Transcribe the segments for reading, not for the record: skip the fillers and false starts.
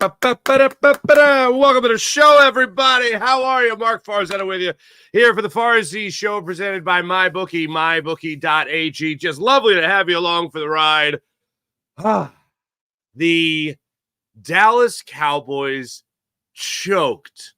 Welcome to the show, everybody. How are you? Mark Farzetta with you here for the Farzy Show presented by MyBookie, mybookie.ag. Just lovely to have you along for the ride. The Dallas Cowboys choked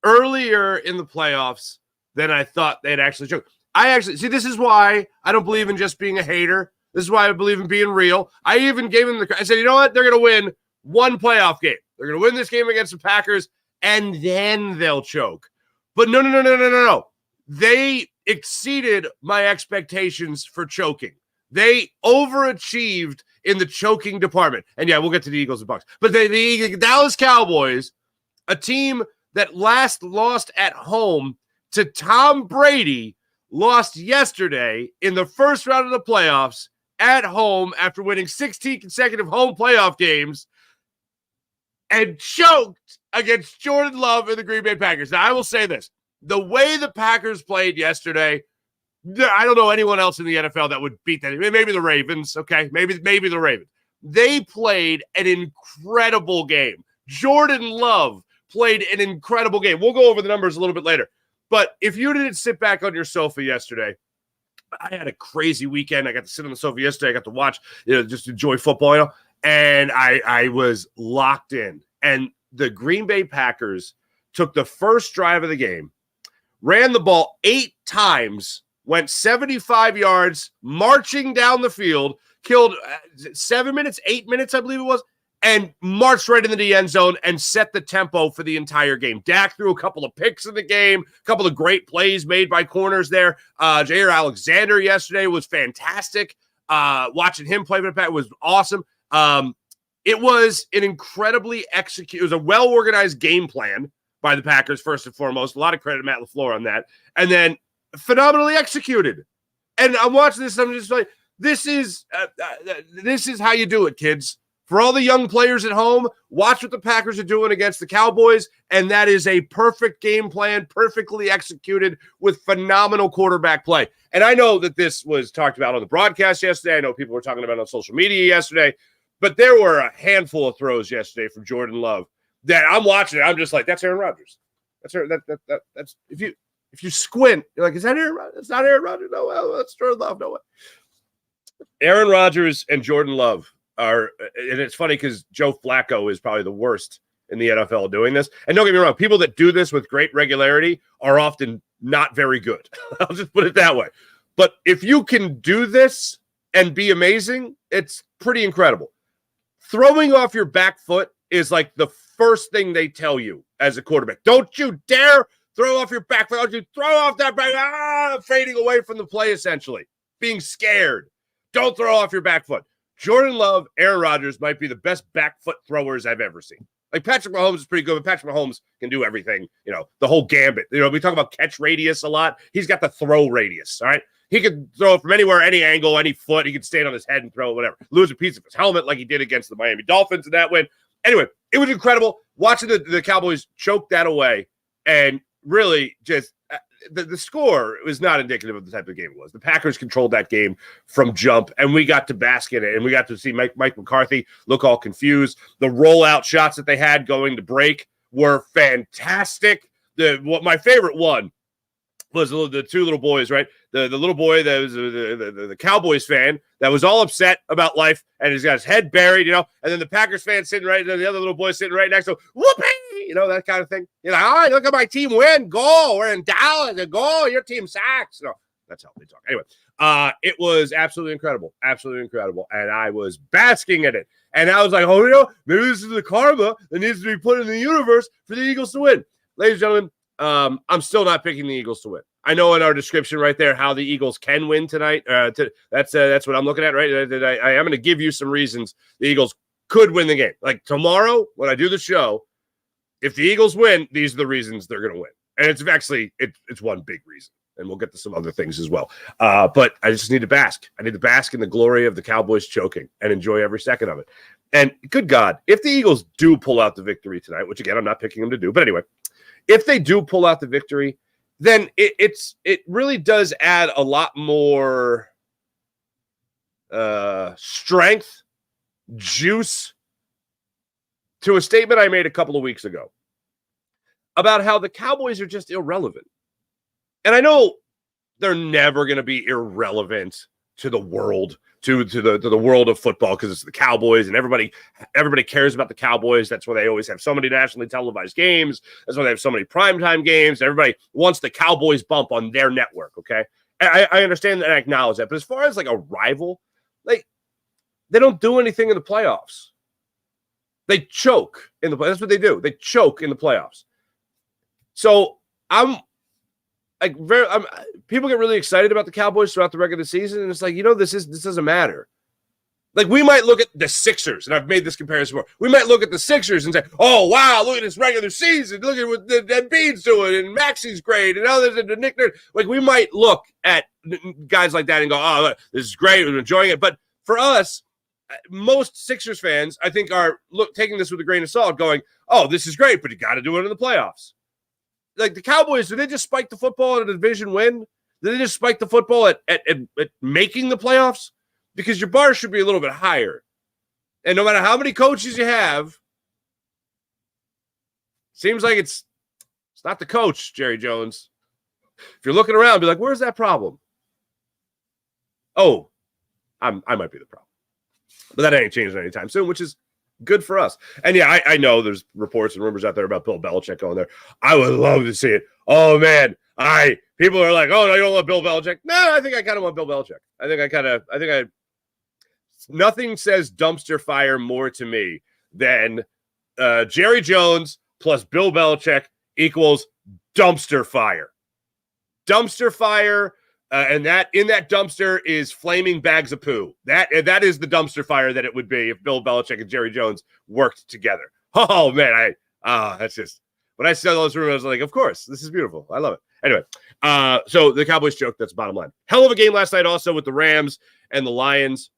earlier in the playoffs than I thought they'd actually choke. This is why I don't believe in just being a hater. This is why I believe in being real. I even gave them I said, you know what? They're going to win one playoff game. They're going to win this game against the Packers, and then they'll choke. But no. They exceeded my expectations for choking. They overachieved in the choking department. And yeah, we'll get to the Eagles-Bucs. But the Dallas Cowboys, a team that last lost at home to Tom Brady, lost yesterday in the first round of the playoffs at home after winning 16 consecutive home playoff games and choked against Jordan Love and the Green Bay Packers. Now, I will say this. The way the Packers played yesterday, I don't know anyone else in the NFL that would beat that. Maybe the Ravens, okay? Maybe the Ravens. They played an incredible game. Jordan Love played an incredible game. We'll go over the numbers a little bit later. But if you didn't sit back on your sofa yesterday, I had a crazy weekend. I got to sit on the sofa yesterday. I got to watch, just enjoy football, and I was locked in. And the Green Bay Packers took the first drive of the game, ran the ball 8 times, went 75 yards, marching down the field, killed 8 minutes, I believe it was, and marched right into the end zone and set the tempo for the entire game. Dak threw a couple of picks in the game, a couple of great plays made by corners there. Jair Alexander yesterday was fantastic. Watching him play for the Packers was awesome. It was an incredibly it was a well-organized game plan by the Packers, first and foremost. A lot of credit to Matt LaFleur on that. And then phenomenally executed. And I'm watching this, and I'm just like, this is how you do it, kids. For all the young players at home, watch what the Packers are doing against the Cowboys, and that is a perfect game plan, perfectly executed with phenomenal quarterback play. And I know that this was talked about on the broadcast yesterday. I know people were talking about it on social media yesterday, but there were a handful of throws yesterday from Jordan Love that I'm watching it. I'm just like, that's Aaron Rodgers. That's if you squint, you're like, is that Aaron Rodgers? It's not Aaron Rodgers. No, well, that's Jordan Love. No way. Aaron Rodgers and Jordan Love are, and it's funny because Joe Flacco is probably the worst in the NFL doing this. And don't get me wrong, people that do this with great regularity are often not very good. I'll just put it that way. But if you can do this and be amazing, it's pretty incredible. Throwing off your back foot is like the first thing they tell you as a quarterback. Don't you dare throw off your back foot. Don't you throw off that back, fading away from the play, essentially. Being scared. Don't throw off your back foot. Jordan Love, Aaron Rodgers might be the best back foot throwers I've ever seen. Like Patrick Mahomes is pretty good, but Patrick Mahomes can do everything, the whole gambit. We talk about catch radius a lot. He's got the throw radius, all right? He can throw it from anywhere, any angle, any foot. He can stand on his head and throw it, whatever. Lose a piece of his helmet like he did against the Miami Dolphins in that win. Anyway, it was incredible. Watching the Cowboys choke that away and really just the score was not indicative of the type of game it was. The Packers controlled that game from jump, and we got to bask in it, and we got to see Mike McCarthy look all confused. The rollout shots that they had going to break were fantastic. My favorite one was the two little boys, right? The little boy that was the Cowboys fan that was all upset about life, and he's got his head buried, and then the Packers fan sitting right, and the other little boy sitting right next to him, whoopee, that kind of thing. All right, look at my team win, goal, we're in Dallas, a goal, your team sucks. That's how they talk. Anyway, it was absolutely incredible, and I was basking in it, and I was like, maybe this is the karma that needs to be put in the universe for the Eagles to win. Ladies and gentlemen, I'm still not picking the Eagles to win. I know in our description right there how the Eagles can win tonight. That's what I'm looking at, right? I am going to give you some reasons the Eagles could win the game. Like tomorrow when I do the show, if the Eagles win, these are the reasons they're going to win. And it's actually it's one big reason, and we'll get to some other things as well. But I just need to bask. I need to bask in the glory of the Cowboys choking and enjoy every second of it. And good God, if the Eagles do pull out the victory tonight, which again I'm not picking them to do, but anyway. If they do pull out the victory, then it really does add a lot more strength, juice to a statement I made a couple of weeks ago about how the Cowboys are just irrelevant. And I know they're never going to be irrelevant to the world, to the world of football, because it's the Cowboys and everybody cares about the Cowboys. That's why they always have so many nationally televised games. That's why they have so many primetime games. Everybody wants the Cowboys bump on their network, okay? I understand that and I acknowledge that. But as far as like a rival, like they don't do anything in the playoffs. They choke in the playoffs. That's what they do. They choke in the playoffs. So people get really excited about the Cowboys throughout the regular season, and it's like, this doesn't matter. Like, we might look at the Sixers, and I've made this comparison before. We might look at the Sixers and say, oh, wow, look at this regular season. Look at what Embiid's doing, and Maxi's great, and others, and Nick Nurse. Like, we might look at guys like that and go, oh, this is great, we're enjoying it. But for us, most Sixers fans, I think, are taking this with a grain of salt, going, oh, this is great, but you got to do it in the playoffs. Like the Cowboys, do they just spike the football at a division win? Do they just spike the football at making the playoffs? Because your bar should be a little bit higher. And no matter how many coaches you have, seems like it's not the coach, Jerry Jones. If you're looking around, be like, where's that problem? Oh, I might be the problem. But that ain't changing anytime soon, which is good for us. And yeah, I know there's reports and rumors out there about Bill Belichick going there. I would love to see it. Oh man, people are like, oh no, you don't want Bill Belichick. No, I think I kind of want Bill Belichick. Nothing says dumpster fire more to me than Jerry Jones plus Bill Belichick equals dumpster fire. Dumpster fire. And that in that dumpster is flaming bags of poo. That is the dumpster fire that it would be if Bill Belichick and Jerry Jones worked together. Oh man, that's just when I saw those rumors, I was like, of course, this is beautiful. I love it. Anyway, so the Cowboys joke. That's the bottom line. Hell of a game last night, also with the Rams and the Lions.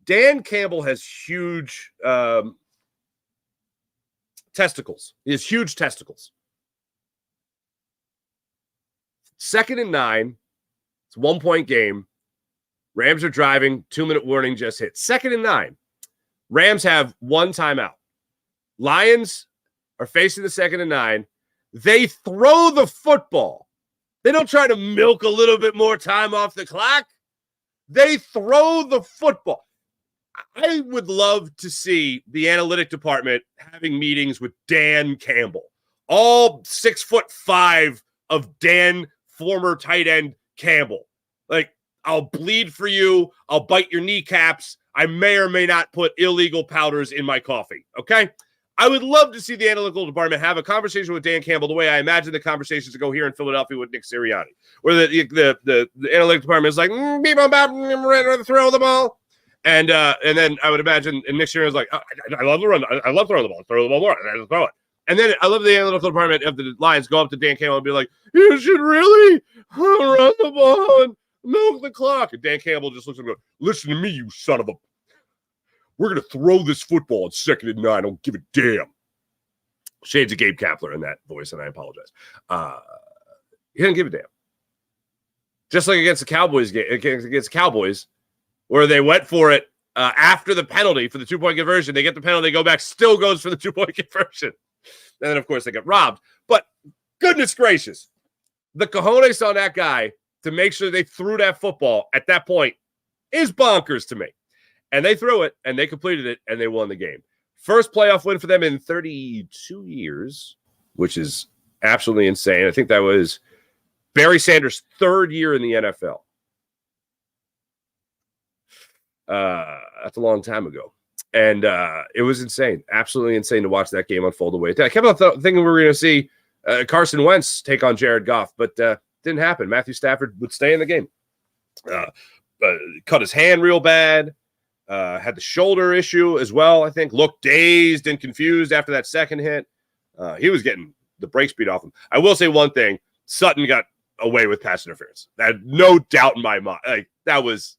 Dan Campbell has huge testicles. He has huge testicles. 2nd and 9. It's a 1-point game. Rams are driving. 2-minute warning just hit. 2nd and 9. Rams have one timeout. Lions are facing the 2nd and 9. They throw the football. They don't try to milk a little bit more time off the clock. They throw the football. I would love to see the analytic department having meetings with Dan Campbell. All 6'5" of Dan former tight end Campbell. Like, I'll bleed for you. I'll bite your kneecaps. I may or may not put illegal powders in my coffee. Okay? I would love to see the analytical department have a conversation with Dan Campbell the way I imagine the conversations to go here in Philadelphia with Nick Sirianni, where the analytic department is like, throw the ball. And then I would imagine, and Nick Sirianni is like, I love the run. I love throwing the ball. Throw the ball more. I just throw it. And then I love the analytical department of the Lions go up to Dan Campbell and be like, you should really run the ball and milk the clock. And Dan Campbell just looks at him and goes, listen to me, you son of a... We're going to throw this football at 2nd and 9. I don't give a damn. Shades of Gabe Kapler in that voice, and I apologize. He didn't give a damn. Just like against the Cowboys, where they went for it after the penalty for the 2-point conversion. They get the penalty, they go back, still goes for the 2-point conversion. And then, of course, they get robbed. But goodness gracious, the cojones on that guy to make sure they threw that football at that point is bonkers to me. And they threw it, and they completed it, and they won the game. First playoff win for them in 32 years, which is absolutely insane. I think that was Barry Sanders' 3rd year in the NFL. That's a long time ago. And it was insane, absolutely insane to watch that game unfold the way it did. I kept on thinking we were going to see Carson Wentz take on Jared Goff, but didn't happen. Matthew Stafford would stay in the game. Cut his hand real bad. Had the shoulder issue as well, I think. Looked dazed and confused after that second hit. He was getting the brakes beat off him. I will say one thing. Sutton got away with pass interference. I had no doubt in my mind. Like, that was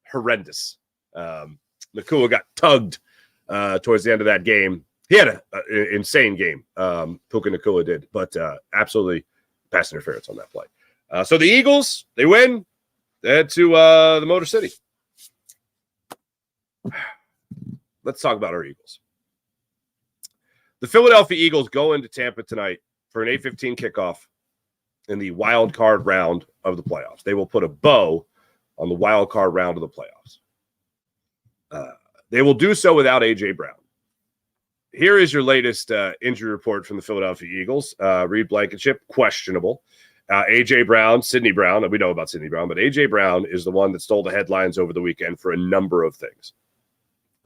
horrendous. Nakua got tugged towards the end of that game. He had an insane game. Puka Nakua did, but absolutely pass interference on that play. So the Eagles, they win. They head to the Motor City. let's talk about our Eagles. The Philadelphia Eagles go into Tampa tonight for an 8:15 kickoff in the wild card round of the playoffs. They will put a bow on the wild card round of the playoffs. They will do so without A.J. Brown. Here is your latest injury report from the Philadelphia Eagles. Reed Blankenship, questionable. A.J. Brown, Sidney Brown, we know about Sidney Brown, but A.J. Brown is the one that stole the headlines over the weekend for a number of things.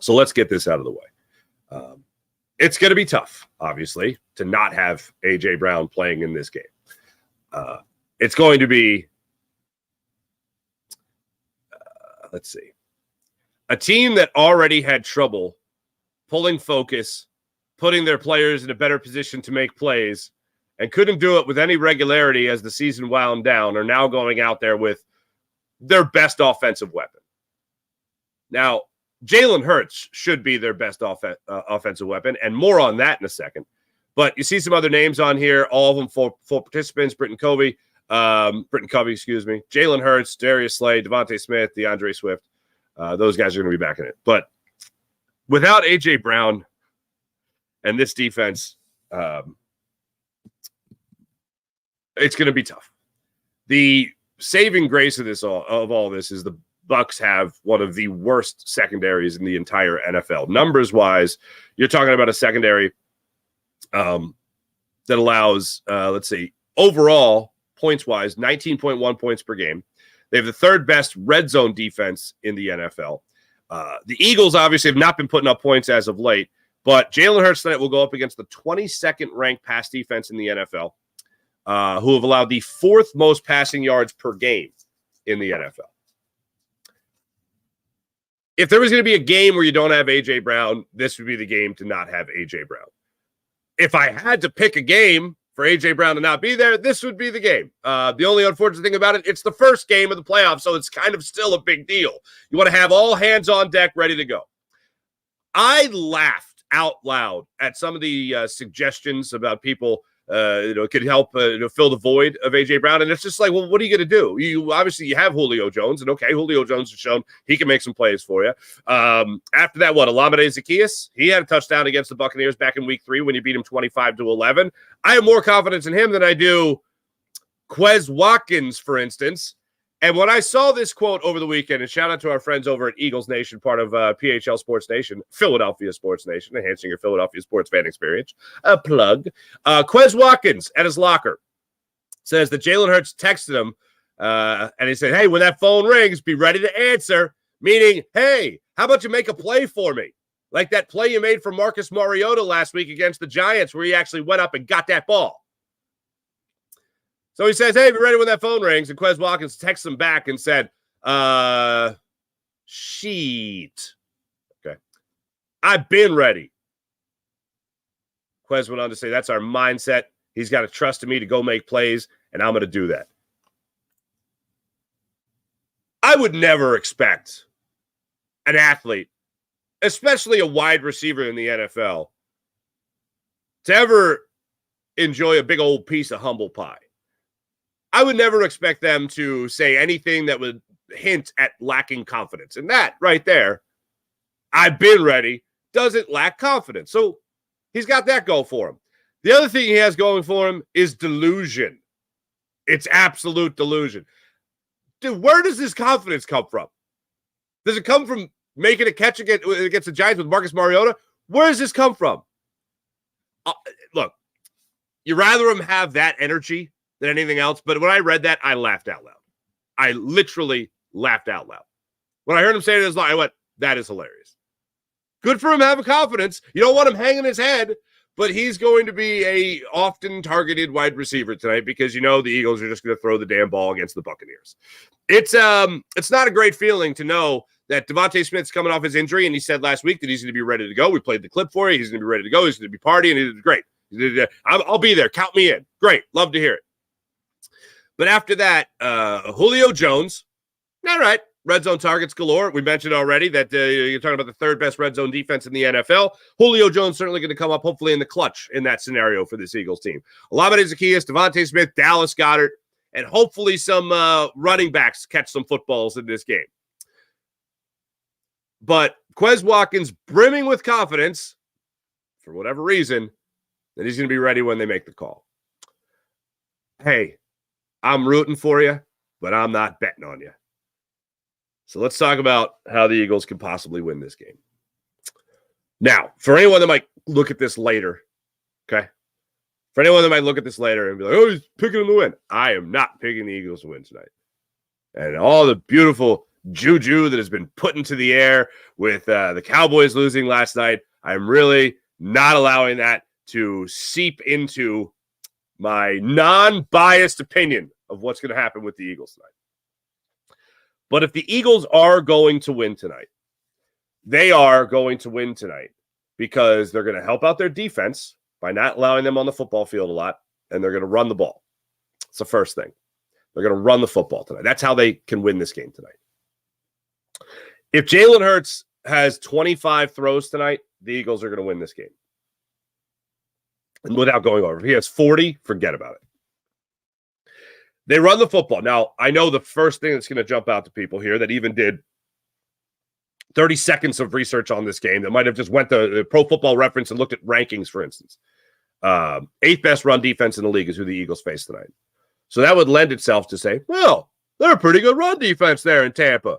So let's get this out of the way. It's going to be tough, obviously, to not have A.J. Brown playing in this game. It's going to be, let's see, a team that already had trouble pulling focus, putting their players in a better position to make plays, and couldn't do it with any regularity as the season wound down, are now going out there with their best offensive weapon. Now, Jalen Hurts should be their best offensive weapon, and more on that in a second. But you see some other names on here, all of them full participants: Britton Covey, Jalen Hurts, Darius Slay, Devontae Smith, DeAndre Swift. Those guys are going to be back in it. But without A.J. Brown and this defense, it's going to be tough. The saving grace of all this is the Bucs have one of the worst secondaries in the entire NFL. Numbers-wise, you're talking about a secondary that allows, overall, points-wise, 19.1 points per game. They have the third best red zone defense in the NFL. The Eagles obviously have not been putting up points as of late, but Jalen Hurts tonight will go up against the 22nd ranked pass defense in the NFL, who have allowed the fourth most passing yards per game in the NFL. If there was going to be a game where you don't have A.J. Brown, this would be the game to not have A.J. Brown. If I had to pick a game for A.J. Brown to not be there, this would be the game. The only unfortunate thing about it, it's the first game of the playoffs, so it's kind of still a big deal. You want to have all hands on deck ready to go. I laughed out loud at some of the suggestions about people could help fill the void of A.J. Brown. And it's just like, well, what are you going to do? You have Julio Jones, and okay, Julio Jones has shown he can make some plays for you. After that, Olamide Zaccheaus? He had a touchdown against the Buccaneers back in week 3 when you beat him 25-11. I have more confidence in him than I do Quez Watkins, for instance. And when I saw this quote over the weekend, and shout out to our friends over at Eagles Nation, part of PHL Sports Nation, Philadelphia Sports Nation, enhancing your Philadelphia sports fan experience. A plug. Quez Watkins at his locker says that Jalen Hurts texted him, and he said, hey, when that phone rings, be ready to answer, meaning, hey, how about you make a play for me? Like that play you made for Marcus Mariota last week against the Giants where he actually went up and got that ball. So he says, hey, be ready when that phone rings. And Quez Watkins texts him back and said, sheet. Okay. I've been ready. Quez went on to say, that's our mindset. He's got to trust in me to go make plays, and I'm going to do that. I would never expect an athlete, especially a wide receiver in the NFL, to ever enjoy a big old piece of humble pie. I would never expect them to say anything that would hint at lacking confidence. And that right there, I've been ready, doesn't lack confidence. So he's got that go for him. The other thing he has going for him is delusion. It's absolute delusion. Dude, where does this confidence come from? Does it come from making a catch against the Giants with Marcus Mariota? Where does this come from? Look, you'd rather him have that energy than anything else. But when I read that, I laughed out loud. I literally laughed out loud. When I heard him say it, I went, that is hilarious. Good for him having confidence. You don't want him hanging his head, but he's going to be a often targeted wide receiver tonight because the Eagles are just going to throw the damn ball against the Buccaneers. It's not a great feeling to know that Devontae Smith's coming off his injury, and he said last week that he's going to be ready to go. We played the clip for you. He's going to be ready to go. He's going to be partying. It's great. I'll be there. Count me in. Great. Love to hear it. But after that, Julio Jones, all right, red zone targets galore. We mentioned already that you're talking about the third best red zone defense in the NFL. Julio Jones certainly going to come up hopefully in the clutch in that scenario for this Eagles team. Olamide Zaccheaus, Devontae Smith, Dallas Goedert, and hopefully some running backs catch some footballs in this game. But Quez Watkins brimming with confidence, for whatever reason, that he's going to be ready when they make the call. Hey, I'm rooting for you, but I'm not betting on you. So let's talk about how the Eagles can possibly win this game. Now, for anyone that might look at this later, okay? For anyone that might look at this later and be like, oh, he's picking them to win. I am not picking the Eagles to win tonight. And all the beautiful juju that has been put into the air with the Cowboys losing last night, I'm really not allowing that to seep into my non-biased opinion of what's going to happen with the Eagles tonight. But if the Eagles are going to win tonight, they are going to win tonight because they're going to help out their defense by not allowing them on the football field a lot, and they're going to run the ball. It's the first thing. They're going to run the football tonight. That's how they can win this game tonight. If Jalen Hurts has 25 throws tonight, the Eagles are going to win this game. And without going over. If he has 40, forget about it. They run the football. Now, I know the first thing that's going to jump out to people here that even did 30 seconds of research on this game that might have just went to the Pro Football Reference and looked at rankings, for instance. 8th best run defense in the league is who the Eagles face tonight. So that would lend itself to say, well, they're a pretty good run defense there in Tampa.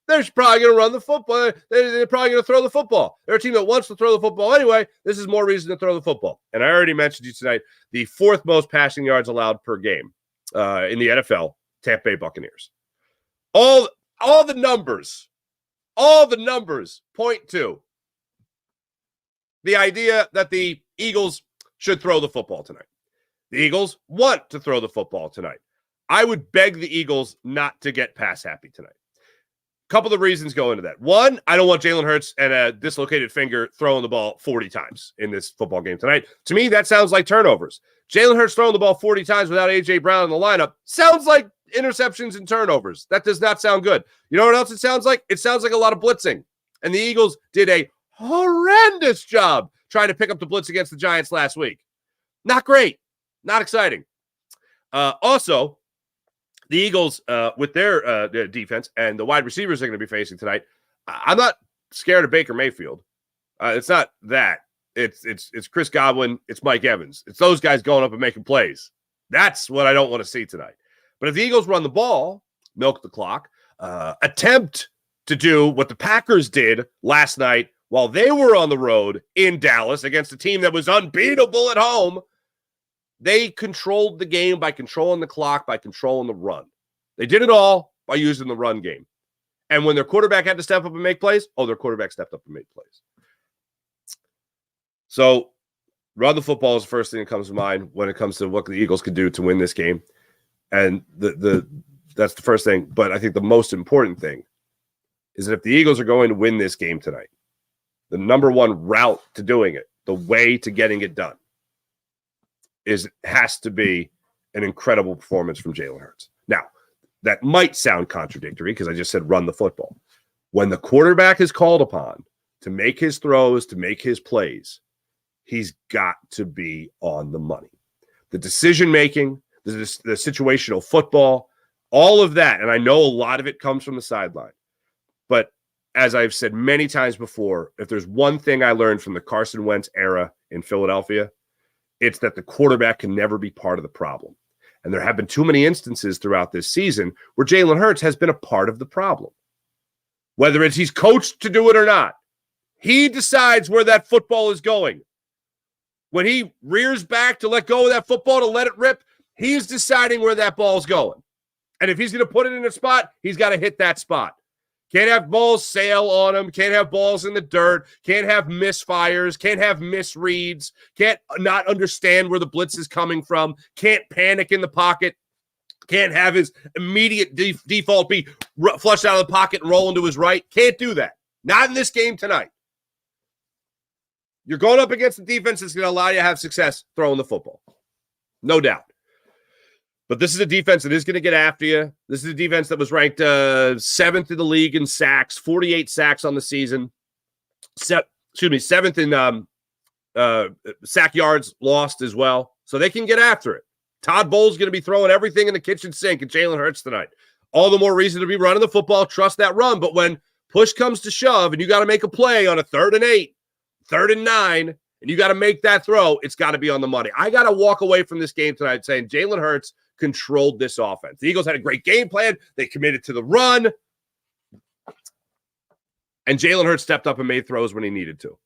They're probably going to run the football. They're probably going to throw the football. They're a team that wants to throw the football anyway. This is more reason to throw the football. And I already mentioned you tonight, the 4th most passing yards allowed per game in the NFL, Tampa Bay Buccaneers. All the numbers point to the idea that the Eagles should throw the football tonight. The Eagles want to throw the football tonight. I would beg the Eagles not to get pass happy tonight. Couple of reasons go into that. One, I don't want Jalen Hurts and a dislocated finger throwing the ball 40 times in this football game tonight. To me, that sounds like turnovers. Jalen Hurts throwing the ball 40 times without A.J. Brown in the lineup sounds like interceptions and turnovers. That does not sound good. You know what else it sounds like? It sounds like a lot of blitzing. And the Eagles did a horrendous job trying to pick up the blitz against the Giants last week. Not great. Not exciting. Also, the Eagles, with their defense and the wide receivers they're going to be facing tonight, I'm not scared of Baker Mayfield. It's not that. It's Chris Godwin. It's Mike Evans. It's those guys going up and making plays. That's what I don't want to see tonight. But if the Eagles run the ball, milk the clock, attempt to do what the Packers did last night while they were on the road in Dallas against a team that was unbeatable at home, they controlled the game by controlling the clock, by controlling the run. They did it all by using the run game. And when their quarterback had to step up and make plays, their quarterback stepped up and made plays. So run the football is the first thing that comes to mind when it comes to what the Eagles could do to win this game. And that's the first thing. But I think the most important thing is that if the Eagles are going to win this game tonight, the number one route to doing it, the way to getting it done, has to be an incredible performance from Jalen Hurts. Now, that might sound contradictory because I just said run the football. When the quarterback is called upon to make his throws, to make his plays, he's got to be on the money. The decision-making, the situational football, all of that, and I know a lot of it comes from the sideline. But as I've said many times before, if there's one thing I learned from the Carson Wentz era in Philadelphia, it's that the quarterback can never be part of the problem. And there have been too many instances throughout this season where Jalen Hurts has been a part of the problem. Whether it's he's coached to do it or not, he decides where that football is going. When he rears back to let go of that football, to let it rip, he's deciding where that ball's going. And if he's going to put it in a spot, he's got to hit that spot. Can't have balls sail on him. Can't have balls in the dirt. Can't have misfires. Can't have misreads. Can't not understand where the blitz is coming from. Can't panic in the pocket. Can't have his immediate default be flushed out of the pocket and roll into his right. Can't do that. Not in this game tonight. You're going up against the defense that's going to allow you to have success throwing the football. No doubt. But this is a defense that is going to get after you. This is a defense that was ranked 7th in the league in sacks, 48 sacks on the season. 7th in sack yards lost as well. So they can get after it. Todd Bowles going to be throwing everything in the kitchen sink at Jalen Hurts tonight. All the more reason to be running the football, trust that run. But when push comes to shove and you got to make a play on a 3rd and 8, 3rd and 9, and you got to make that throw, it's got to be on the money. I got to walk away from this game tonight saying Jalen Hurts controlled this offense. The Eagles had a great game plan. They committed to the run. And Jalen Hurts stepped up and made throws when he needed to.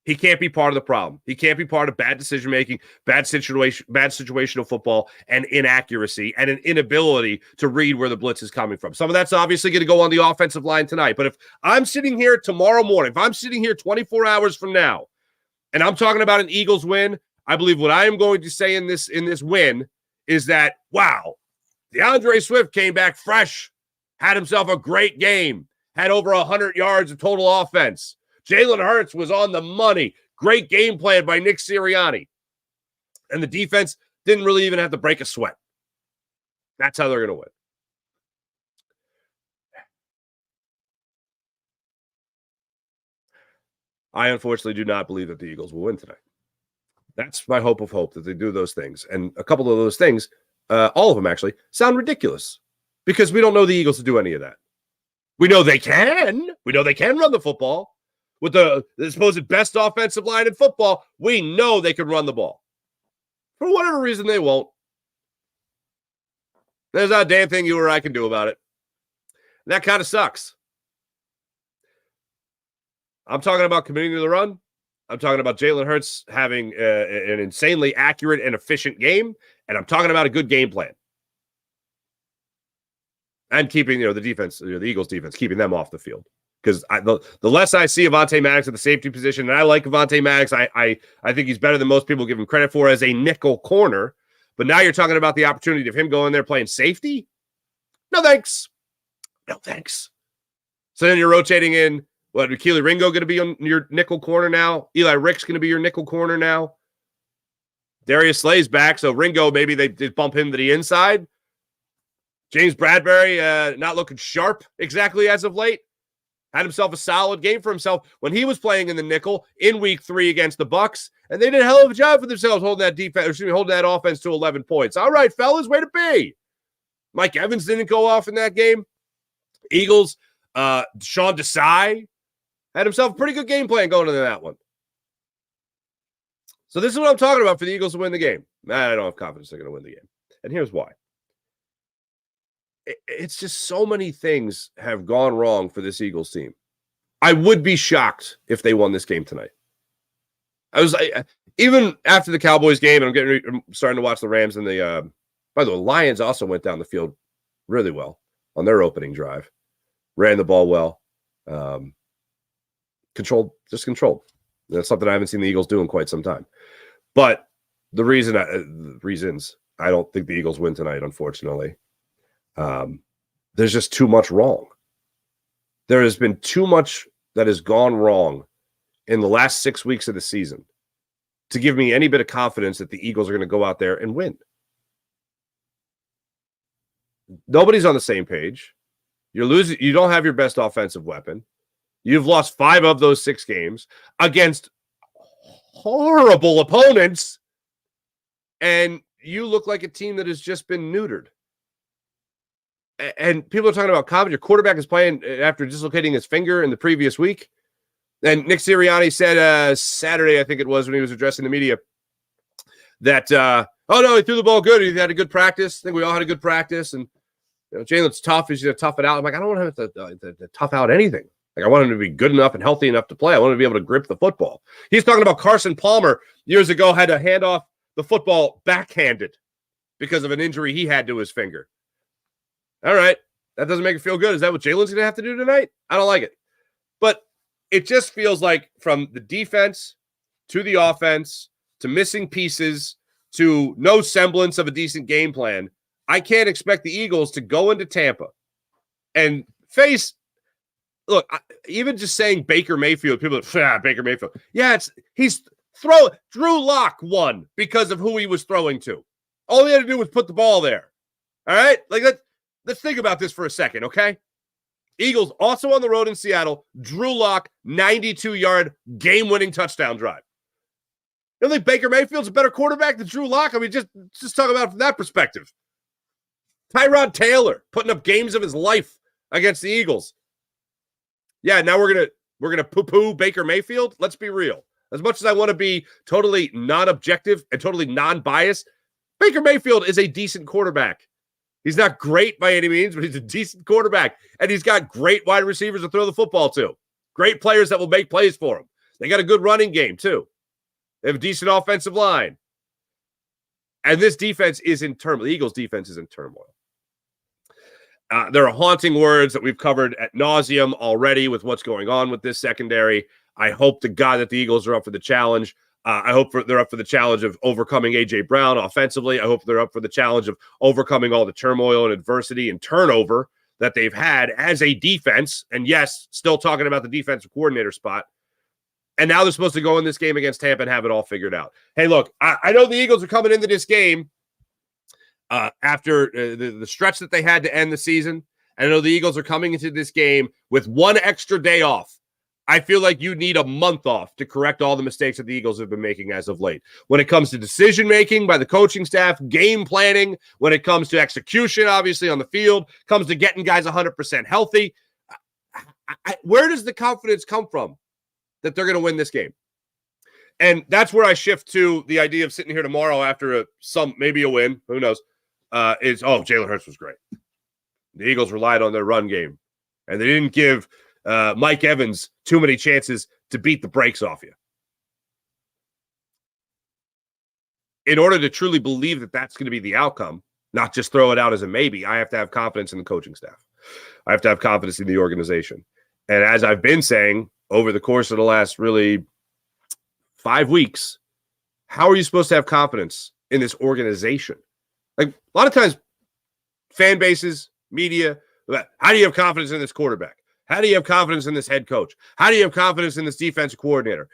He can't be part of the problem. He can't be part of bad decision-making, bad situational football, and inaccuracy, and an inability to read where the blitz is coming from. Some of that's obviously going to go on the offensive line tonight. But if I'm sitting here tomorrow morning, if I'm sitting here 24 hours from now, and I'm talking about an Eagles win, I believe what I am going to say in this win is that, wow, DeAndre Swift came back fresh, had himself a great game, had over 100 yards of total offense. Jalen Hurts was on the money. Great game plan by Nick Sirianni. And the defense didn't really even have to break a sweat. That's how they're going to win. I unfortunately do not believe that the Eagles will win tonight. That's my hope of hope, that they do those things. And a couple of those things, all of them actually, sound ridiculous because we don't know the Eagles to do any of that. We know they can. We know they can run the football. With the supposed best offensive line in football, we know they can run the ball. For whatever reason, they won't. There's not a damn thing you or I can do about it. And that kind of sucks. I'm talking about committing to the run. I'm talking about Jalen Hurts having an insanely accurate and efficient game. And I'm talking about a good game plan. And keeping, the defense, the Eagles defense, keeping them off the field. Because the less I see Avonte Maddox at the safety position, and I like Avonte Maddox, I think he's better than most people give him credit for as a nickel corner. But now you're talking about the opportunity of him going there playing safety? No thanks. No thanks. So then you're rotating in, Keely Ringo going to be on your nickel corner now? Eli Rick's going to be your nickel corner now? Darius Slay's back, so Ringo, maybe they did bump him to the inside. James Bradbury not looking sharp exactly as of late. Had himself a solid game for himself when he was playing in the nickel in week 3 against the Bucs, and they did a hell of a job for themselves holding that offense to 11 points. All right, fellas, way to be. Mike Evans didn't go off in that game. Eagles, Sean Desai had himself a pretty good game plan going into that one. So this is what I'm talking about for the Eagles to win the game. I don't have confidence they're going to win the game. And here's why. It's just so many things have gone wrong for this Eagles team. I would be shocked if they won this game tonight. Even after the Cowboys game, and I'm starting to watch the Rams and by the way, Lions also went down the field really well on their opening drive, ran the ball well, controlled. That's something I haven't seen the Eagles do in quite some time. But the reasons I don't think the Eagles win tonight, unfortunately. There's just too much wrong. There has been too much that has gone wrong in the last 6 weeks of the season to give me any bit of confidence that the Eagles are going to go out there and win. Nobody's on the same page. You're losing. You don't have your best offensive weapon. You've lost 5 of those 6 games against horrible opponents, and you look like a team that has just been neutered. And people are talking about Cobb. Your quarterback is playing after dislocating his finger in the previous week. And Nick Sirianni said Saturday, I think it was, when he was addressing the media, that, oh, no, he threw the ball good. He had a good practice. I think we all had a good practice. And Jalen's tough. He's going to tough it out. I'm like, I don't want him to tough out anything. Like, I want him to be good enough and healthy enough to play. I want him to be able to grip the football. He's talking about Carson Palmer years ago had to hand off the football backhanded because of an injury he had to his finger. All right, that doesn't make it feel good. Is that what Jalen's going to have to do tonight? I don't like it. But it just feels like from the defense to the offense to missing pieces to no semblance of a decent game plan, I can't expect the Eagles to go into Tampa and face – look, even just saying Baker Mayfield, people are Baker Mayfield. Yeah, Drew Lock won because of who he was throwing to. All he had to do was put the ball there. All right? Like that. Let's think about this for a second, okay? Eagles also on the road in Seattle. Drew Lock, 92-yard game-winning touchdown drive. You don't think Baker Mayfield's a better quarterback than Drew Lock? I mean, just talk about it from that perspective. Tyrod Taylor putting up games of his life against the Eagles. Yeah, now we're gonna poo-poo Baker Mayfield. Let's be real. As much as I want to be totally non-objective and totally non-biased, Baker Mayfield is a decent quarterback. He's not great by any means, but he's a decent quarterback. And he's got great wide receivers to throw the football to. Great players that will make plays for him. They got a good running game, too. They have a decent offensive line. And this defense is in turmoil. The Eagles' defense is in turmoil. There are haunting words that we've covered ad nauseum already with what's going on with this secondary. I hope to God that the Eagles are up for the challenge. I hope they're up for the challenge of overcoming A.J. Brown offensively. I hope they're up for the challenge of overcoming all the turmoil and adversity and turnover that they've had as a defense. And yes, still talking about the defensive coordinator spot. And now they're supposed to go in this game against Tampa and have it all figured out. Hey, look, I know the Eagles are coming into this game after the stretch that they had to end the season. I know the Eagles are coming into this game with one extra day off. I feel like you need a month off to correct all the mistakes that the Eagles have been making as of late. When it comes to decision-making by the coaching staff, game planning, when it comes to execution, obviously, on the field, comes to getting guys 100% healthy. Where does the confidence come from that they're going to win this game? And that's where I shift to the idea of sitting here tomorrow after maybe a win, who knows, Jalen Hurts was great. The Eagles relied on their run game, and they didn't give Mike Evans too many chances to beat the brakes off you. In order to truly believe that that's going to be the outcome, not just throw it out as a maybe, I have to have confidence in the coaching staff. I have to have confidence in the organization. And as I've been saying over the course of the last really 5 weeks, how are you supposed to have confidence in this organization? Like a lot of times, fan bases, media, how do you have confidence in this quarterback? How do you have confidence in this head coach? How do you have confidence in this defensive coordinator?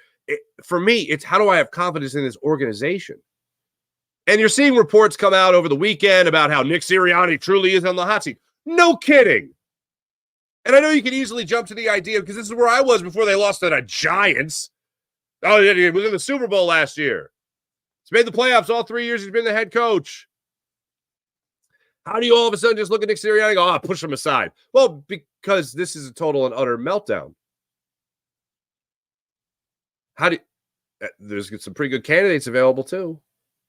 For me, it's how do I have confidence in this organization? And you're seeing reports come out over the weekend about how Nick Sirianni truly is on the hot seat. No kidding. And I know you can easily jump to the idea, because this is where I was before they lost to the Giants. Oh, he was in the Super Bowl last year. He's made the playoffs all 3 years he's been the head coach. How do you all of a sudden just look at Nick Sirianni and go, push him aside? Well, because this is a total and utter meltdown. There's some pretty good candidates available too.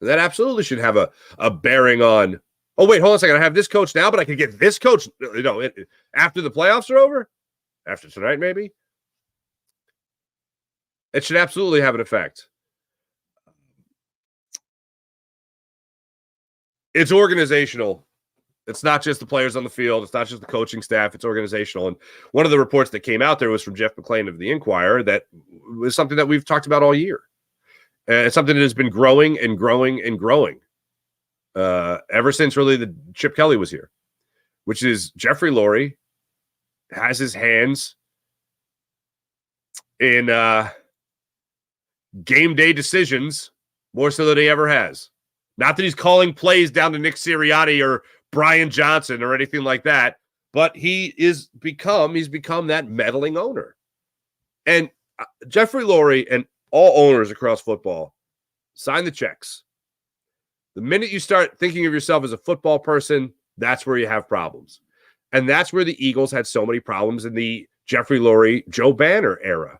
That absolutely should have a bearing on, oh, wait, hold on a second. I have this coach now, but I can get this coach, after the playoffs are over? After tonight, maybe? It should absolutely have an effect. It's organizational. It's not just the players on the field. It's not just the coaching staff. It's organizational. And one of the reports that came out there was from Jeff McClain of the Inquirer. That was something that we've talked about all year. It's something that has been growing and growing and growing ever since really the Chip Kelly was here, which is Jeffrey Lurie has his hands in game day decisions more so than he ever has. Not that he's calling plays down to Nick Sirianni or Brian Johnson or anything like that, but he's become that meddling owner. And Jeffrey Lurie and all owners across football sign the checks. The minute you start thinking of yourself as a football person, that's where you have problems. And that's where the Eagles had so many problems in the Jeffrey Lurie, Joe Banner era,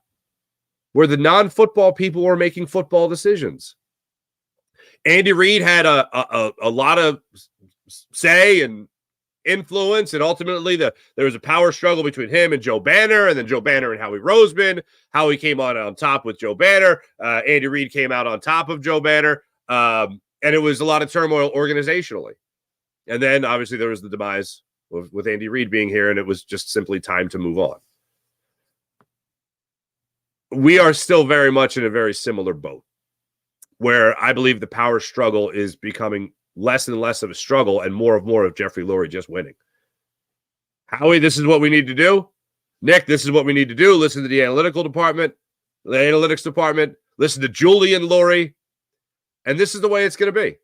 where the non-football people were making football decisions. Andy Reid had a lot of say and influence, and ultimately there was a power struggle between him and Joe Banner, and then Joe Banner and Howie Roseman. Howie came on top with Joe Banner. Andy Reid came out on top of Joe Banner, and it was a lot of turmoil organizationally. And then obviously there was the demise with Andy Reid being here, and it was just simply time to move on. We are still very much in a very similar boat, where I believe the power struggle is becoming less and less of a struggle and more of Jeffrey Lurie just winning. Howie, this is what we need to do. Nick, this is what we need to do. Listen to the analytics department. Listen to Julian Lurie. And this is the way it's going to be.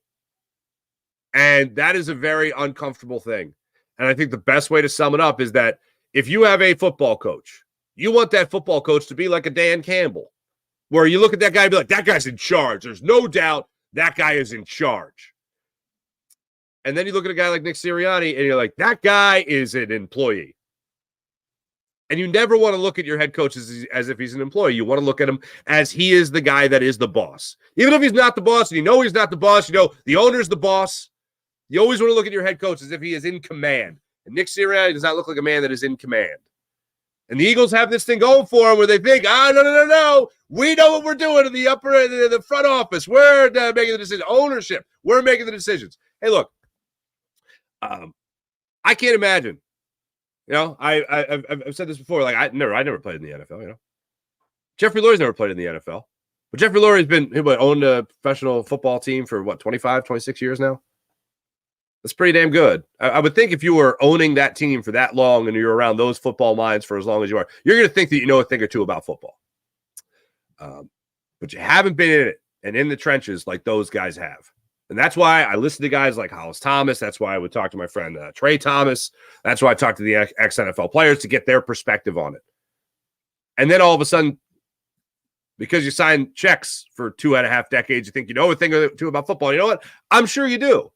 And that is a very uncomfortable thing. And I think the best way to sum it up is that if you have a football coach, you want that football coach to be like a Dan Campbell, where you look at that guy and be like, that guy's in charge. There's no doubt that guy is in charge. And then you look at a guy like Nick Sirianni and you're like, that guy is an employee. And you never want to look at your head coach as if he's an employee. You want to look at him as he is the guy that is the boss. Even if he's not the boss, and you know he's not the boss, you know the owner's the boss. You always want to look at your head coach as if he is in command. And Nick Sirianni does not look like a man that is in command. And the Eagles have this thing going for them where they think, no. We know what we're doing in the front office. We're making the decision. Ownership. We're making the decisions. Hey, look, I can't imagine. You know, I've said this before. Like I never played in the NFL. You know, Jeffrey Lurie's never played in the NFL, but Jeffrey Lurie's owned a professional football team for 25, 26 years now. That's pretty damn good. I would think if you were owning that team for that long and you're around those football minds for as long as you are, you're going to think that you know a thing or two about football. But you haven't been in it and in the trenches like those guys have. And that's why I listen to guys like Hollis Thomas. That's why I would talk to my friend Trey Thomas. That's why I talk to the ex-NFL players to get their perspective on it. And then all of a sudden, because you sign checks for 2.5 decades, you think you know a thing or two about football. You know what? I'm sure you do.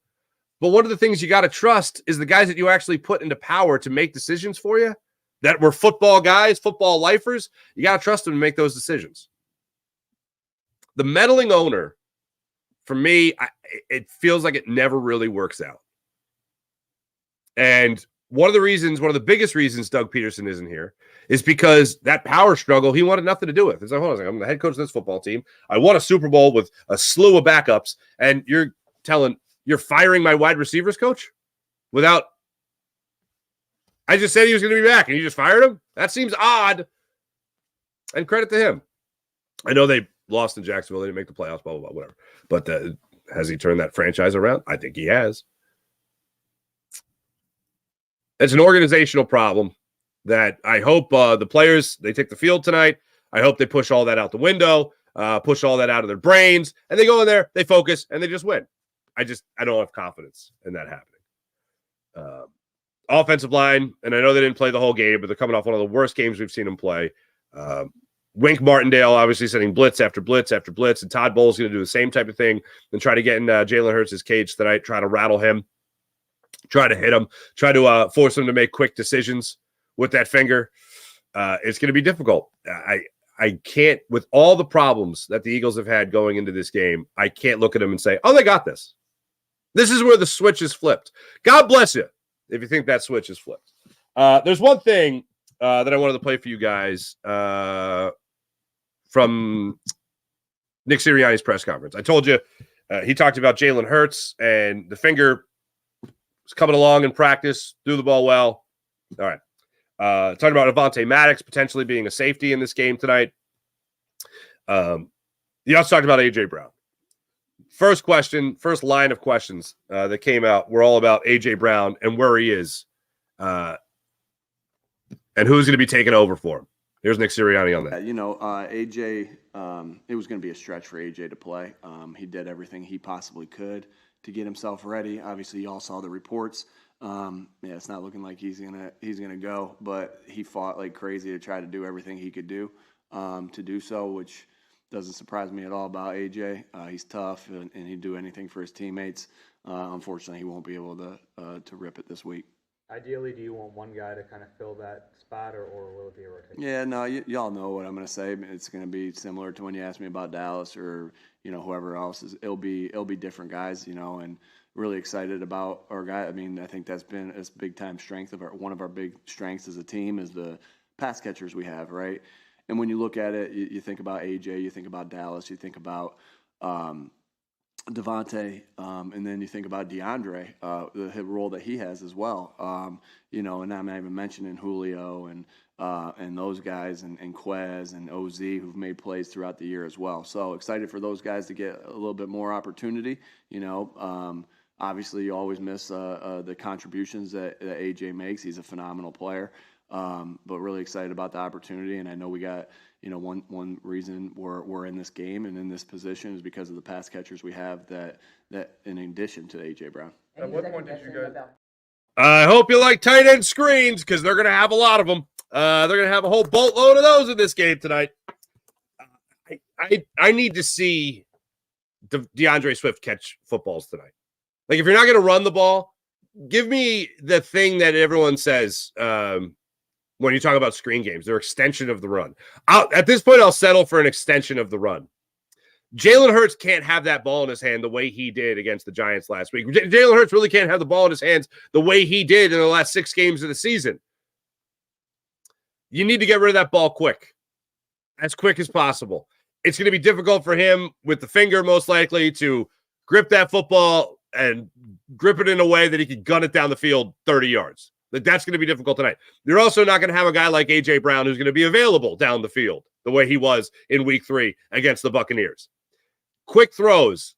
But one of the things you got to trust is the guys that you actually put into power to make decisions for you that were football guys, football lifers. You got to trust them to make those decisions. The meddling owner, for me, it feels like it never really works out. And one of the biggest reasons Doug Peterson isn't here is because that power struggle, he wanted nothing to do with. It's like, hold on a second, I'm the head coach of this football team. I won a Super Bowl with a slew of backups, and you're firing my wide receivers coach without – I just said he was going to be back, and you just fired him? That seems odd. And credit to him. I know they lost in Jacksonville. They didn't make the playoffs, blah, blah, blah, whatever. But has he turned that franchise around? I think he has. It's an organizational problem that I hope the players, they take the field tonight. I hope they push all that out the window, push all that out of their brains, and they go in there, they focus, and they just win. I don't have confidence in that happening. Offensive line, and I know they didn't play the whole game, but they're coming off one of the worst games we've seen them play. Wink Martindale obviously sending blitz after blitz after blitz, and Todd Bowles going to do the same type of thing and try to get in Jalen Hurts' cage tonight, try to rattle him, try to hit him, try to force him to make quick decisions with that finger. It's going to be difficult. I can't, with all the problems that the Eagles have had going into this game, I can't look at them and say, oh, they got this. This is where the switch is flipped. God bless you if you think that switch is flipped. There's one thing that I wanted to play for you guys from Nick Sirianni's press conference. I told you he talked about Jalen Hurts and the finger was coming along in practice, threw the ball well. All right. Talking about Avonte Maddox potentially being a safety in this game tonight. He also talked about A.J. Brown. First line of questions that came out were all about A.J. Brown and where he is and who's going to be taking over for him. Here's Nick Sirianni on that. A.J., it was going to be a stretch for A.J. to play. He did everything he possibly could to get himself ready. Obviously, you all saw the reports. It's not looking like he's gonna go, but he fought like crazy to try to do everything he could do to do so, which doesn't surprise me at all about AJ. He's tough and he'd do anything for his teammates. Unfortunately, he won't be able to rip it this week. Ideally, do you want one guy to kind of fill that spot, or will it be a rotation? Yeah, no, y'all know what I'm going to say. It's going to be similar to when you asked me about Dallas or whoever else. It'll be different guys, and really excited about our guy. I mean, I think that's been a big time strength of one of our big strengths as a team is the pass catchers we have, right? And when you look at it, you think about AJ, you think about Dallas, you think about Devontae, and then you think about DeAndre, the role that he has as well. And I'm not even mentioning Julio and those guys and Quez and OZ who've made plays throughout the year as well. So excited for those guys to get a little bit more opportunity. Obviously you always miss the contributions that AJ makes. He's a phenomenal player. But really excited about the opportunity, and I know we got one reason we're in this game and in this position is because of the pass catchers we have that in addition to AJ Brown. At what point did you guys? I hope you like tight end screens because they're going to have a lot of them. They're going to have a whole boatload of those in this game tonight. I need to see DeAndre Swift catch footballs tonight. Like if you're not going to run the ball, give me the thing that everyone says. when you talk about screen games. They're extension of the run. At this point, I'll settle for an extension of the run. Jalen Hurts can't have that ball in his hand the way he did against the Giants last week. Jalen Hurts really can't have the ball in his hands the way he did in the last 6 games of the season. You need to get rid of that ball as quick as possible. It's going to be difficult for him with the finger, most likely, to grip that football and grip it in a way that he can gun it down the field 30 yards. That's going to be difficult tonight. You're also not going to have a guy like A.J. Brown who's going to be available down the field the way he was in week 3 against the Buccaneers. Quick throws.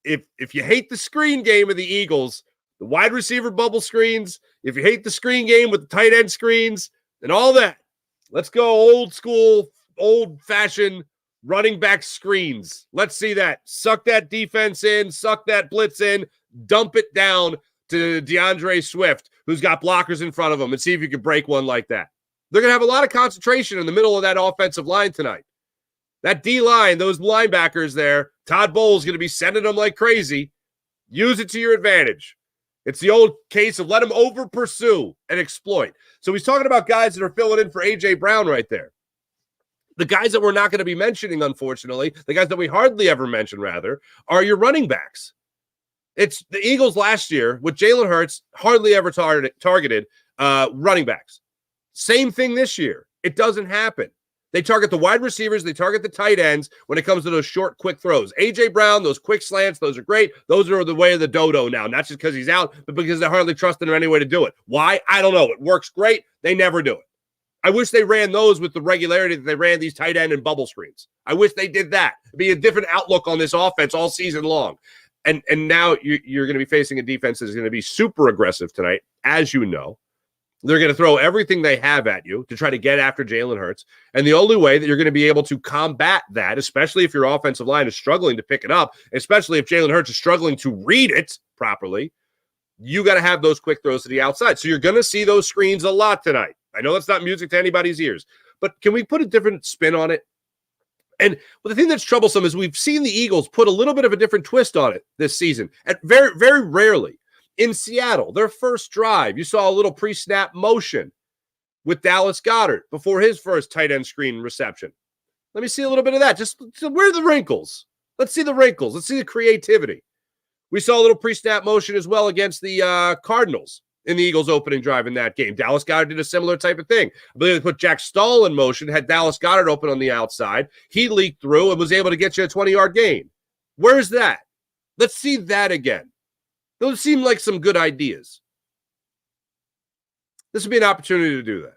If you hate the screen game of the Eagles, the wide receiver bubble screens, if you hate the screen game with the tight end screens and all that, let's go old school, old-fashioned running back screens. Let's see that. Suck that defense in, suck that blitz in, dump it down to DeAndre Swift, who's got blockers in front of him, and see if you can break one like that. They're going to have a lot of concentration in the middle of that offensive line tonight. That D-line, those linebackers there, Todd Bowles going to be sending them like crazy. Use it to your advantage. It's the old case of let them over-pursue and exploit. So he's talking about guys that are filling in for A.J. Brown right there. The guys that we're not going to be mentioning, unfortunately, the guys that we hardly ever mention, rather, are your running backs. It's the Eagles last year with Jalen Hurts hardly ever targeted running backs. Same thing this year. It doesn't happen. They target the wide receivers. They target the tight ends when it comes to those short, quick throws. A.J. Brown, those quick slants, those are great. Those are the way of the dodo now, not just because he's out, but because they hardly trust him any way to do it. Why? I don't know. It works great. They never do it. I wish they ran those with the regularity that they ran these tight end and bubble screens. I wish they did that. It'd be a different outlook on this offense all season long. And now you're going to be facing a defense that's going to be super aggressive tonight, as you know. They're going to throw everything they have at you to try to get after Jalen Hurts. And the only way that you're going to be able to combat that, especially if your offensive line is struggling to pick it up, especially if Jalen Hurts is struggling to read it properly, you got to have those quick throws to the outside. So you're going to see those screens a lot tonight. I know that's not music to anybody's ears, but can we put a different spin on it? And the thing that's troublesome is we've seen the Eagles put a little bit of a different twist on it this season. At very, very rarely. In Seattle, their first drive, you saw a little pre-snap motion with Dallas Goedert before his first tight end screen reception. Let me see a little bit of that. Just where are the wrinkles? Let's see the wrinkles. Let's see the creativity. We saw a little pre-snap motion as well against the Cardinals in the Eagles opening drive in that game. Dallas Goedert did a similar type of thing. I believe they put Jack Stahl in motion, had Dallas Goedert open on the outside. He leaked through and was able to get you a 20-yard gain. Where's that? Let's see that again. Those seem like some good ideas. This would be an opportunity to do that.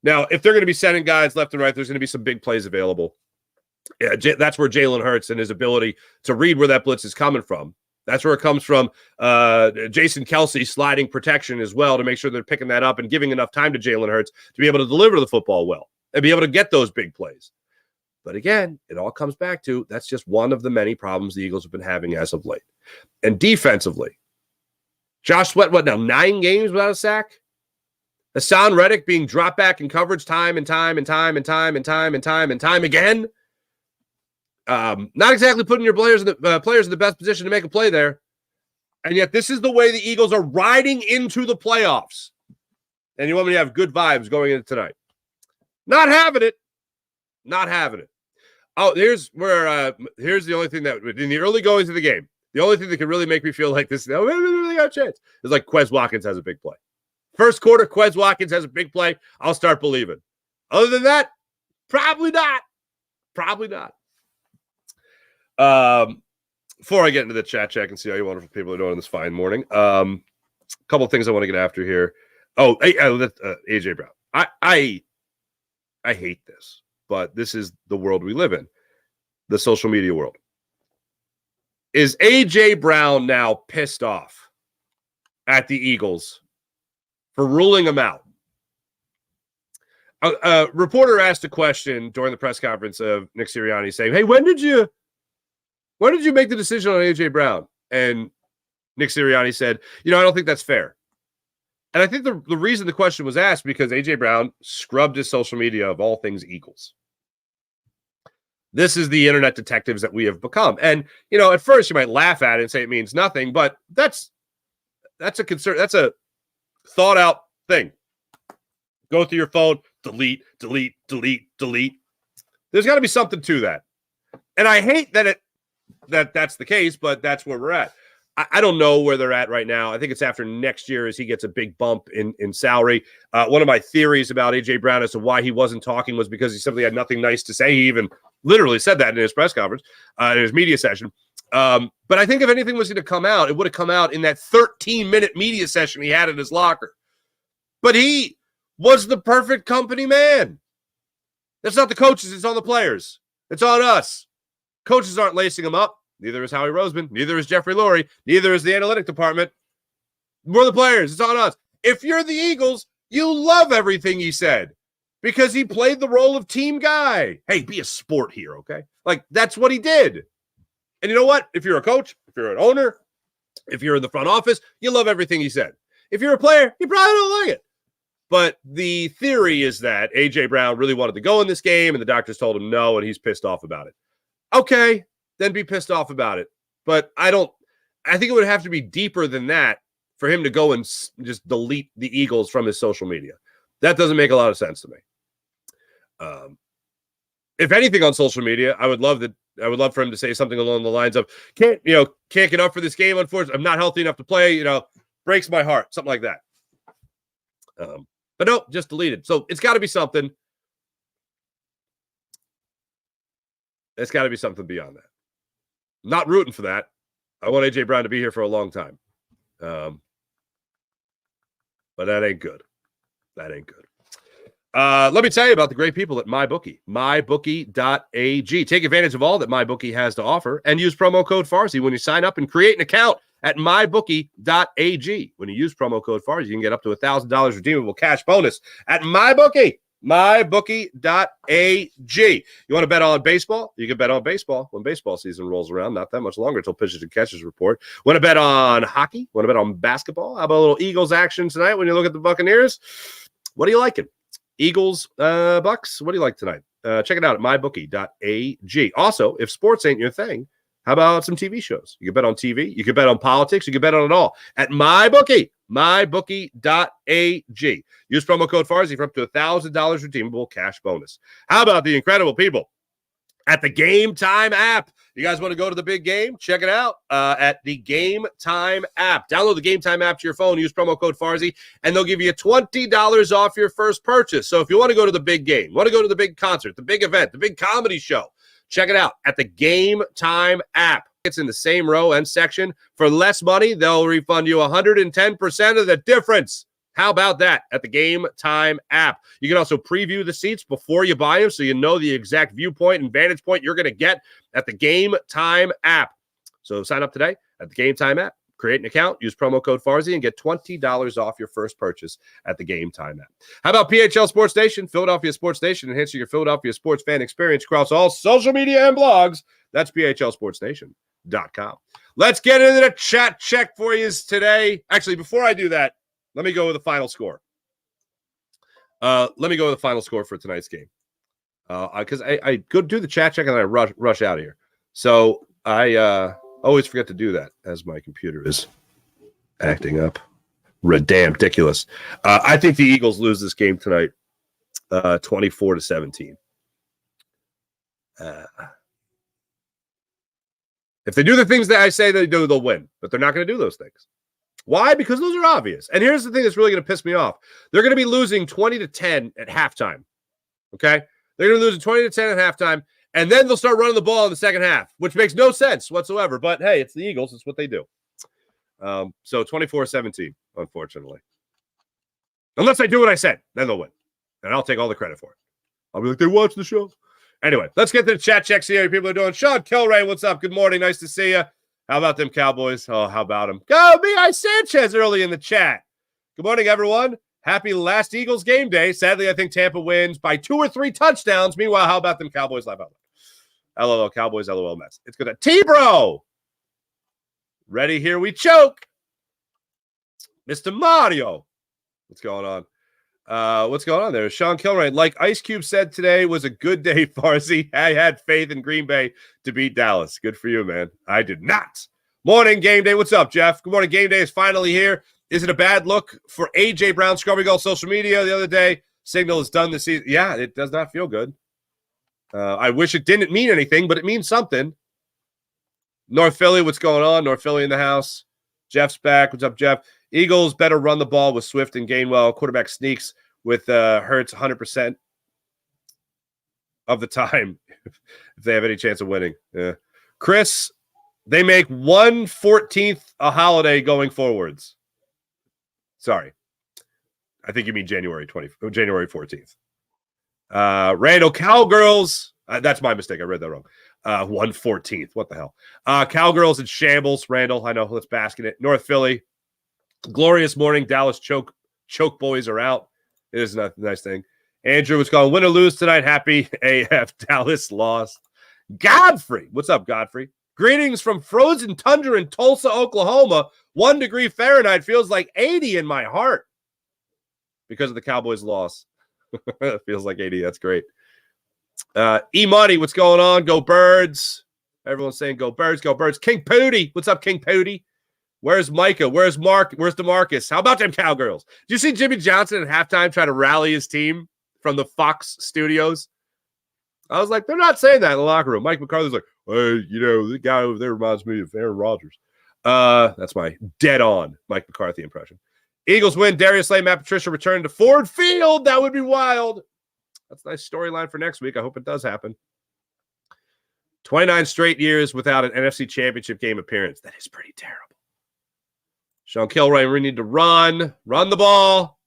Now, if they're going to be sending guys left and right, there's going to be some big plays available. Yeah, that's where Jalen Hurts and his ability to read where that blitz is coming from. That's where it comes from. Jason Kelce sliding protection as well to make sure they're picking that up and giving enough time to Jalen Hurts to be able to deliver the football well and be able to get those big plays. But again, it all comes back to that's just one of the many problems the Eagles have been having as of late. And defensively, Josh Sweat, 9 games without a sack? Hassan Reddick being dropped back in coverage time and time again. Not exactly putting your players in the best position to make a play there. And yet this is the way the Eagles are riding into the playoffs. And you want me to have good vibes going into tonight. Not having it. Oh, here's the only thing that, in the early goings of the game, the only thing that can really make me feel like this, we really got a chance, is like Quez Watkins has a big play. First quarter, Quez Watkins has a big play. I'll start believing. Other than that, probably not. Before I get into the chat check and see how you wonderful people are doing this fine morning, a couple of things I want to get after here. Oh, A.J. Brown. I hate this, but this is the world we live in, the social media world. Is A.J. Brown now pissed off at the Eagles for ruling him out? A reporter asked a question during the press conference of Nick Sirianni saying, hey, when did you make the decision on A.J. Brown? And Nick Sirianni said, I don't think that's fair. And I think the reason the question was asked because A.J. Brown scrubbed his social media of all things Eagles. This is the internet detectives that we have become. And, at first you might laugh at it and say it means nothing, but that's a concern. That's a thought out thing. Go through your phone, delete. There's got to be something to that. And I hate that's the case, but that's where we're at. I don't know where they're at right now. I think it's after next year as he gets a big bump in salary. One of my theories about A.J. Brown as to why he wasn't talking was because he simply had nothing nice to say. He even literally said that in his press conference, in his media session. But I think if anything was going to come out, it would have come out in that 13-minute media session he had in his locker. But he was the perfect company man. That's not the coaches. It's on the players. It's on us. Coaches aren't lacing him up. Neither is Howie Roseman. Neither is Jeffrey Lurie. Neither is the analytic department. We're the players. It's on us. If you're the Eagles, you love everything he said because he played the role of team guy. Hey, be a sport here, okay? Like, that's what he did. And you know what? If you're a coach, if you're an owner, if you're in the front office, you love everything he said. If you're a player, you probably don't like it. But the theory is that A.J. Brown really wanted to go in this game, and the doctors told him no, and he's pissed off about it. Okay, then be pissed off about it. But I think it would have to be deeper than that for him to go and just delete the Eagles from his social media. That doesn't make a lot of sense to me. If anything on social media, I would love for him to say something along the lines of, can't get up for this game, unfortunately. I'm not healthy enough to play, breaks my heart, something like that. But no, just delete it. So it's got to be something. It's got to be something beyond that. Not rooting for that. I want A.J. Brown to be here for a long time. But that ain't good. That ain't good. Let me tell you about the great people at MyBookie. MyBookie.ag. Take advantage of all that MyBookie has to offer and use promo code Farsi when you sign up and create an account at MyBookie.ag. When you use promo code Farsi, you can get up to $1,000 redeemable cash bonus at MyBookie. MyBookie.ag. You want to bet on baseball? You can bet on baseball when baseball season rolls around. Not that much longer until pitchers and catchers report. Want to bet on hockey? Want to bet on basketball? How about a little Eagles action tonight when you look at the Buccaneers? What are you liking? Eagles, Bucs? What do you like tonight? Check it out at MyBookie.ag. Also, if sports ain't your thing, how about some TV shows? You can bet on TV. You can bet on politics. You can bet on it all at MyBookie. MyBookie.ag. Use promo code Farsi for up to $1,000 redeemable cash bonus. How about the incredible people at the Game Time app? You guys want to go to the big game? Check it out at the Game Time app. Download the Game Time app to your phone. Use promo code Farsi, and they'll give you $20 off your first purchase. So if you want to go to the big game, want to go to the big concert, the big event, the big comedy show, check it out at the Game Time app. It's in the same row and section. For less money, they'll refund you 110% of the difference. How about that at the Game Time app? You can also preview the seats before you buy them so you know the exact viewpoint and vantage point you're going to get at the Game Time app. So sign up today at the Game Time app. Create an account, use promo code Farsi, and get $20 off your first purchase at the Game Time app. How about PHL Sports Station, Philadelphia Sports Station, enhancing your Philadelphia sports fan experience across all social media and blogs? That's PHLSportsStation.com. Let's get into the chat check for you today. Actually, before I do that, let me go with the final score. Let me go with the final score for tonight's game. Because I go do the chat check and then I rush out of here. So I always forget to do that as my computer is acting up. Damn ridiculous. I think the Eagles lose this game tonight 24-17. If they do the things that I say they do, they'll win. But they're not going to do those things. Why? Because those are obvious. And here's the thing that's really going to piss me off. They're going to be losing 20-10 at halftime. Okay? They're going to lose 20-10 at halftime, and then they'll start running the ball in the second half, which makes no sense whatsoever. But, hey, it's the Eagles. It's what they do. So 24-17, unfortunately. Unless they do what I said, then they'll win. And I'll take all the credit for it. I'll be like, they watch the show. Anyway, let's get to the chat check. See how people are doing. Sean Kilray, what's up? Good morning. Nice to see you. How about them Cowboys? Oh, how about them? Go, B.I. Sanchez early in the chat. Good morning, everyone. Happy last Eagles game day. Sadly, I think Tampa wins by 2 or 3 touchdowns. Meanwhile, how about them Cowboys live out? LOL Cowboys, LOL Mets. It's good. T-Bro. Ready, here we choke. Mr. Mario. What's going on? What's going on there? Sean Kilrain, like Ice Cube said today, was a good day, Farsi. I had faith in Green Bay to beat Dallas. Good for you, man. I did not. Morning, Game Day. What's up, Jeff? Good morning. Game Day is finally here. Is it a bad look for A.J. Brown scrubbing all social media the other day? signal is done this season. Yeah, it does not feel good. I wish it didn't mean anything, but it means something. North Philly, what's going on? North Philly in the house. Jeff's back. What's up, Jeff? Eagles better run the ball with Swift and Gainwell. Quarterback sneaks with Hurts 100% of the time if they have any chance of winning. Yeah. Chris, they make 1/14 a holiday going forwards. Sorry. I think you mean January 14th. Randall, Cowgirls. That's my mistake. I read that wrong. 1/14. What the hell? Cowgirls in shambles. Randall, I know. Let's bask in it. North Philly. Glorious morning. Dallas choke boys are out. It is a nice thing. Andrew was calling win or lose tonight. Happy AF. Dallas lost. Godfrey. What's up, Godfrey? Greetings from frozen tundra in Tulsa, Oklahoma. 1 degree Fahrenheit feels like 80 in my heart because of the Cowboys' loss. It feels like 80. That's great. E-Money, what's going on? Go Birds. Everyone's saying go Birds, go Birds. King Pooty. What's up, King Pooty? Where's Micah? Where's Mark? Where's DeMarcus? How about them Cowgirls? Did you see Jimmy Johnson at halftime try to rally his team from the Fox studios? I was like, they're not saying that in the locker room. Mike McCarthy's like, hey, the guy over there reminds me of Aaron Rodgers. That's my dead-on Mike McCarthy impression. Eagles win. Darius Slay, Matt Patricia return to Ford Field. That would be wild. That's a nice storyline for next week. I hope it does happen. 29 straight years without an NFC Championship game appearance. That is pretty terrible. Sean Kilroy, we need to run the ball,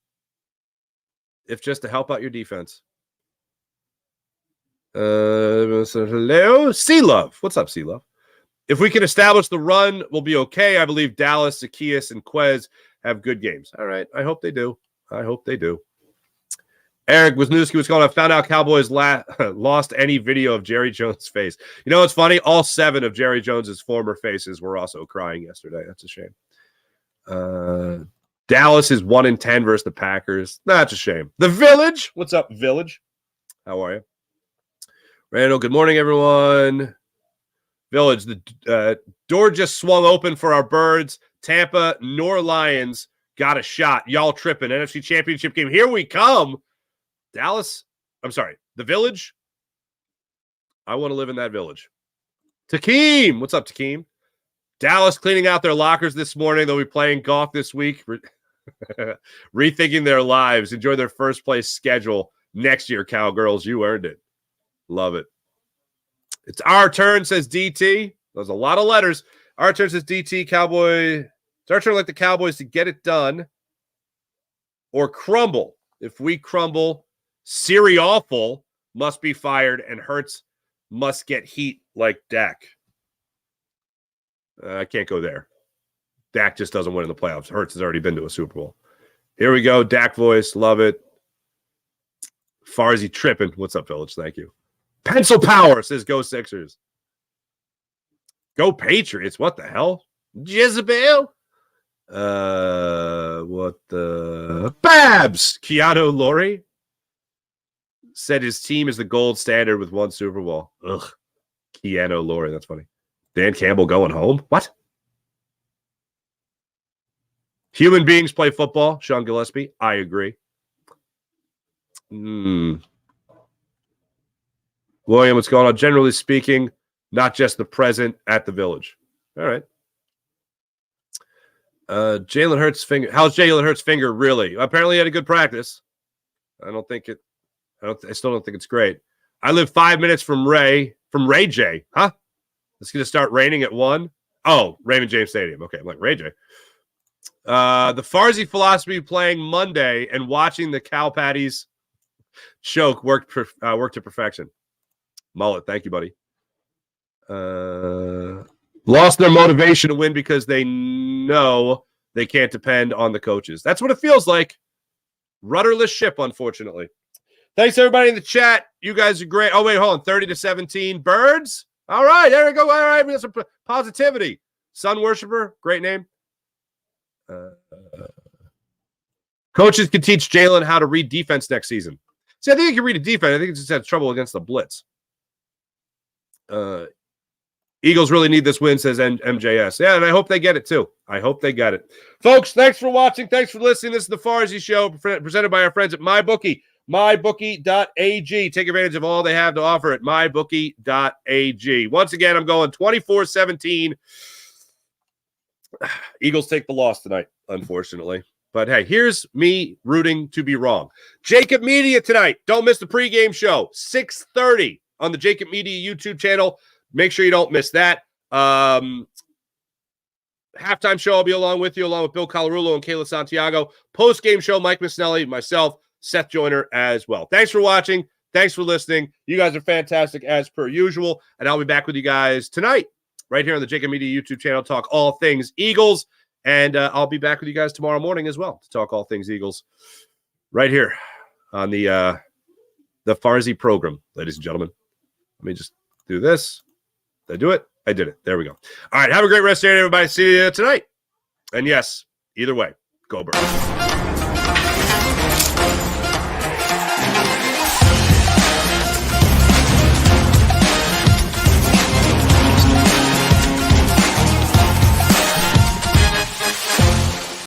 if just to help out your defense. Hello, C-Love. What's up, C-Love? If we can establish the run, we'll be okay. I believe Dallas, Zacchaeus, and Quez have good games. All right. I hope they do. Eric Wisniewski, what's going on? I found out Cowboys lost any video of Jerry Jones' face. You know what's funny? All 7 of Jerry Jones's former faces were also crying yesterday. That's a shame. Dallas is 1-10 versus the Packers. That's a shame. The Village. What's up, Village? How are you? Randall, good morning, everyone. Village, the door just swung open for our Birds. Tampa, nor Lions got a shot. Y'all tripping. NFC Championship game. Here we come. Dallas, I'm sorry, the Village. I want to live in that village. Takeem, what's up, Takeem? Dallas cleaning out their lockers this morning. They'll be playing golf this week. Rethinking their lives. Enjoy their first place schedule next year, Cowgirls. You earned it. Love it. It's our turn, says DT. There's a lot of letters. Our turn, says DT. Cowboy. It's our turn like the Cowboys to get it done or crumble. If we crumble, Siri Awful must be fired and Hurts must get heat like Dak. I can't go there. Dak just doesn't win in the playoffs. Hurts has already been to a Super Bowl. Here we go. Dak voice. Love it. Farzy tripping. What's up, Village? Thank you. Pencil power, says Go Sixers. Go Patriots. What the hell? Jezebel. What the Babs? Keanu Laurie said his team is the gold standard with 1 Super Bowl. Ugh. Keanu Laurie. That's funny. Dan Campbell going home? What? Human beings play football. Sean Gillespie. I agree. William, what's going on? Generally speaking, not just the present at the Village. All right. Jalen Hurts' finger. How's Jalen Hurts' finger really? Apparently, he had a good practice. I still don't think it's great. I live 5 minutes from Ray J. Huh? It's going to start raining at 1. Oh, Raymond James Stadium. Okay, I'm like Ray J. The Farzy philosophy playing Monday and watching the Cow Patties choke worked to perfection. Mullet, thank you, buddy. Lost their motivation to win because they know they can't depend on the coaches. That's what it feels like. Rudderless ship, unfortunately. Thanks, everybody in the chat. You guys are great. Oh, wait, hold on. 30-17. Birds? All right, there we go. All right, we got some positivity. Sun Worshiper, great name. Coaches can teach Jalen how to read defense next season. See, I think he can read a defense. I think he just had trouble against the blitz. Eagles really need this win, says MJS. Yeah, and I hope they get it too. I hope they get it. Folks, thanks for watching. Thanks for listening. This is the Farzy Show presented by our friends at MyBookie. mybookie.ag. Take advantage of all they have to offer at mybookie.ag. Once again, I'm going 24-17. Eagles take the loss tonight, unfortunately. But hey, here's me rooting to be wrong. Jacob Media tonight. Don't miss the pregame show, 6:30 on the Jacob Media YouTube channel. Make sure you don't miss that. Halftime show, I'll be along with you, along with Bill Colarulo and Kayla Santiago. Post-game show, Mike Misnelli, myself, Seth Joyner as well. Thanks for watching. Thanks for listening. You guys are fantastic as per usual. And I'll be back with you guys tonight, right here on the Jacob Media YouTube channel, talk all things Eagles. And I'll be back with you guys tomorrow morning as well to talk all things Eagles right here on the Farzy program, ladies and gentlemen. Let me just do this. Did I do it? I did it. There we go. All right. Have a great rest of your day, everybody. See you tonight. And yes, either way, go Birds.